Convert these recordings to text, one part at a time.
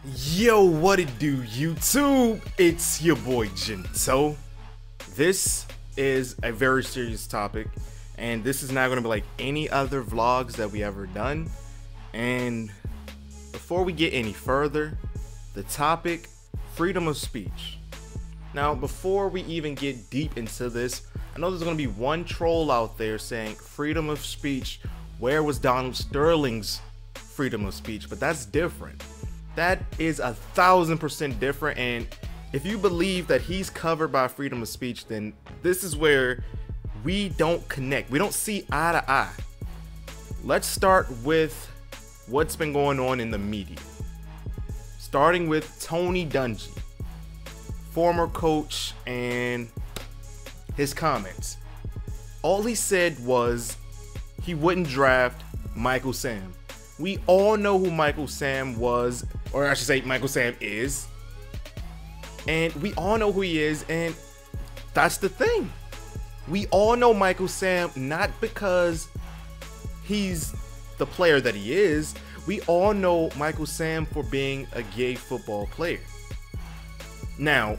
Yo, what it do, YouTube? It's your boy Gento. This is a very serious topic, and this is not going to be like any other vlogs that we ever done. And before we get any further, the topic, freedom of speech. Now, before we even get deep into this, I know there's going to be one troll out there saying freedom of speech. Where was Donald Sterling's freedom of speech? But that's different. That is 1000% different, and if you believe that he's covered by freedom of speech, then this is where we don't connect. We don't see eye to eye. Let's start with what's been going on in the media. Starting with Tony Dungy, former coach, and his comments. All he said was he wouldn't draft Michael Sam. We all know who Michael Sam was, or I should say Michael Sam is. And we all know who he is, and that's the thing. We all know Michael Sam not because he's the player that he is. We all know Michael Sam for being a gay football player. Now,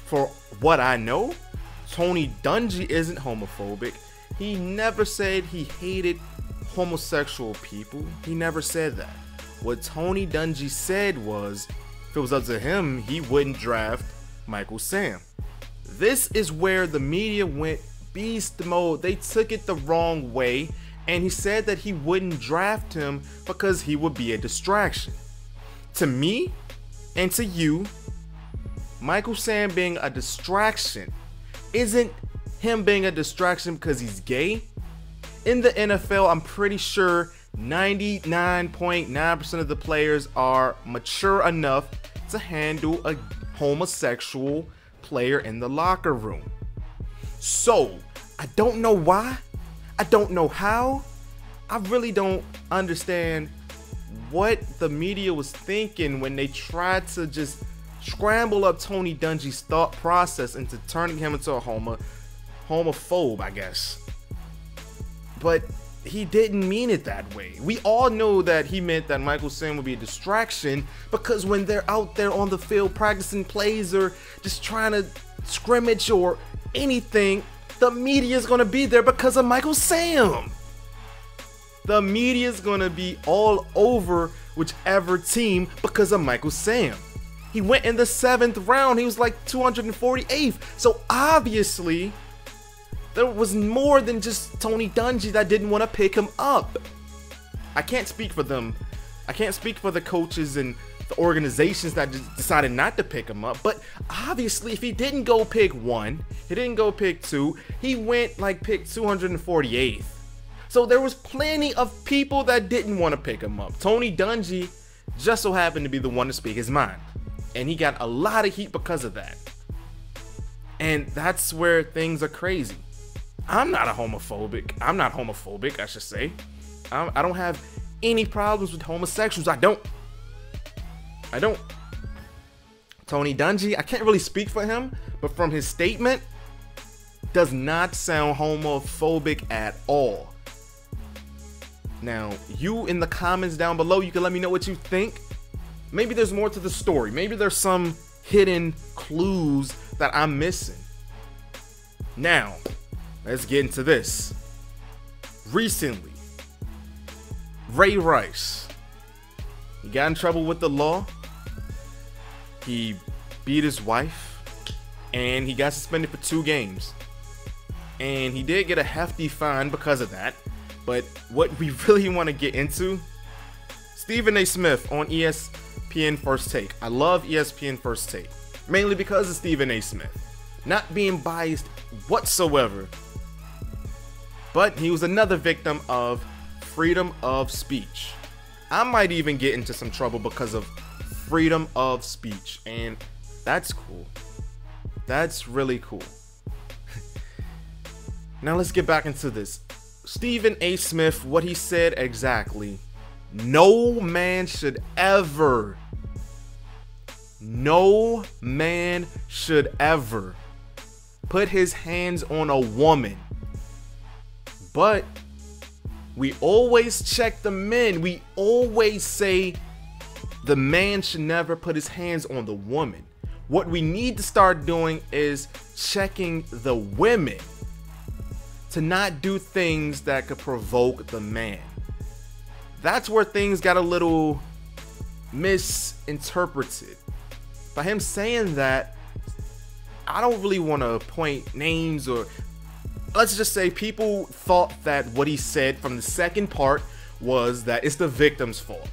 for what I know, Tony Dungy isn't homophobic. He never said he hated homosexual people. He never said that. What Tony Dungy said was, if it was up to him, he wouldn't draft Michael Sam. This is where the media went beast mode. They took it the wrong way, and he said that he wouldn't draft him because he would be a distraction. To me and to you, Michael Sam being a distraction isn't him being a distraction because he's gay. In the NFL, I'm pretty sure 99.9% of the players are mature enough to handle a homosexual player in the locker room. So, I don't know why. I don't know how. I really don't understand what the media was thinking when they tried to just scramble up Tony Dungy's thought process into turning him into a homophobe, I guess. But he didn't mean it that way. We all know that he meant that Michael Sam would be a distraction because when they're out there on the field practicing plays or just trying to scrimmage or anything, the media is going to be there because of Michael Sam. The media is going to be all over whichever team because of Michael Sam. He went in the 7th round. He was like 248th. So obviously, there was more than just Tony Dungy that didn't want to pick him up. I can't speak for them. I can't speak for the coaches and the organizations that just decided not to pick him up. But obviously, if he didn't go pick 1, he didn't go pick 2, he went like pick 248th. So there was plenty of people that didn't want to pick him up. Tony Dungy just so happened to be the one to speak his mind. And he got a lot of heat because of that. And that's where things are crazy. I'm not homophobic, I should say. I don't have any problems with homosexuals. I don't. Tony Dungy, I can't really speak for him, but from his statement, does not sound homophobic at all. Now, you in the comments down below, you can let me know what you think. Maybe there's more to the story. Maybe there's some hidden clues that I'm missing. Now, let's get into this. Recently, Ray Rice, he got in trouble with the law. He beat his wife, and he got suspended for 2 games. And he did get a hefty fine because of that. But what we really want to get into, Stephen A. Smith on ESPN First Take. I love ESPN First Take, mainly because of Stephen A. Smith. Not being biased whatsoever. But he was another victim of freedom of speech. I might even get into some trouble because of freedom of speech, and that's cool. That's really cool. Now let's get back into this. Stephen A. Smith, what he said exactly: no man should ever put his hands on a woman. But we always check the men. We always say The man should never put his hands on the woman. What we need to start doing is checking the women to not do things that could provoke the man. That's where things got a little misinterpreted. By him saying that, I don't really want to point names, or let's just say people thought that what he said from the second part was that it's the victim's fault.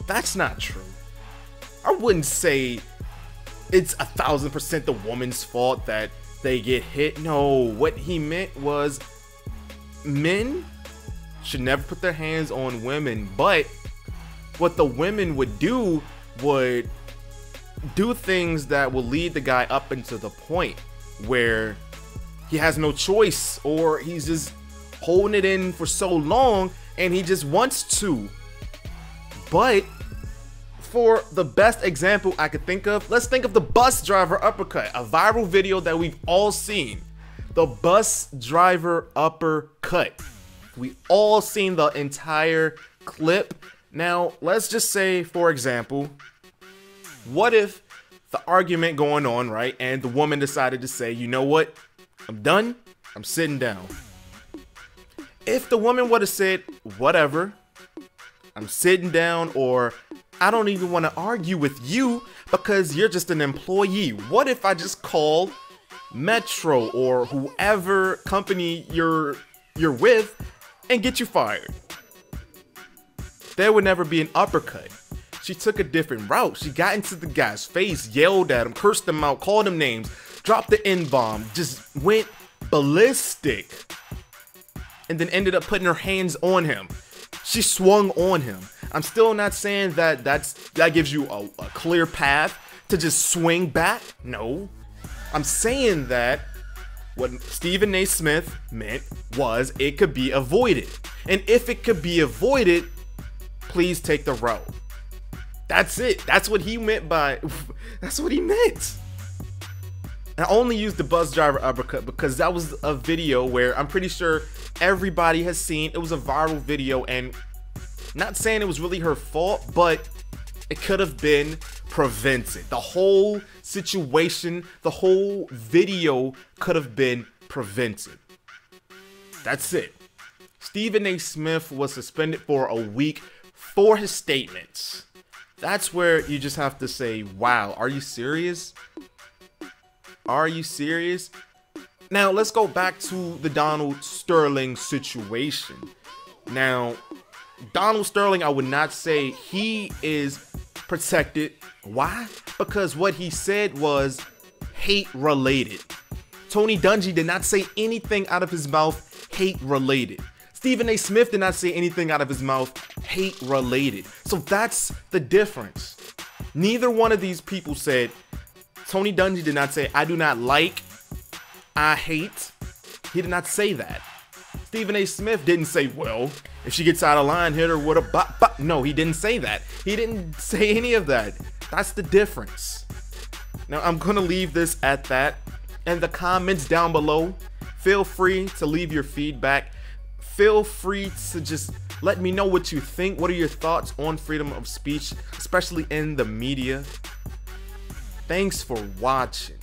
That's not true. I wouldn't say it's 1000% the woman's fault that they get hit. No, what he meant was men should never put their hands on women, but what the women would do things that will lead the guy up into the point where he has no choice, or he's just holding it in for so long and he just wants to. But for the best example I could think of, let's think of the bus driver uppercut, a viral video that we've all seen. The bus driver uppercut. We all seen the entire clip. Now, let's just say, for example, what if the argument going on, right, and the woman decided to say, you know what, I'm done, I'm sitting down. If the woman would have said, whatever, I'm sitting down, or I don't even want to argue with you because you're just an employee. What if I just call Metro or whoever company you're with and get you fired? There would never be an uppercut. She took a different route. She got into the guy's face, yelled at him, cursed him out, called him names, dropped the N-bomb, just went ballistic, and then ended up putting her hands on him. She swung on him. I'm still not saying that that gives you a clear path to just swing back. No. I'm saying that what Stephen A. Smith meant was it could be avoided. And if it could be avoided, please take the route. That's it. That's what he meant by, that's what he meant. I only used the bus driver uppercut because that was a video where I'm pretty sure everybody has seen. It was a viral video, and not saying it was really her fault, but it could have been prevented. The whole situation, the whole video could have been prevented. That's it. Stephen A. Smith was suspended for a week for his statements. That's where you just have to say, wow, are you serious? Are you serious? Now, let's go back to the Donald Sterling situation. Now, Donald Sterling, I would not say he is protected. Why? Because what he said was hate related. Tony Dungy did not say anything out of his mouth hate related. Stephen A. Smith did not say anything out of his mouth hate related. So that's the difference. Neither one of these people said, Tony Dungy did not say, I do not like, I hate. He did not say that. Stephen A. Smith didn't say, well, if she gets out of line, hit her with a bop, bop. No, he didn't say that. He didn't say any of that. That's the difference. Now, I'm going to leave this at that. In the comments down below, feel free to leave your feedback. Feel free to just let me know what you think. What are your thoughts on freedom of speech, especially in the media? Thanks for watching.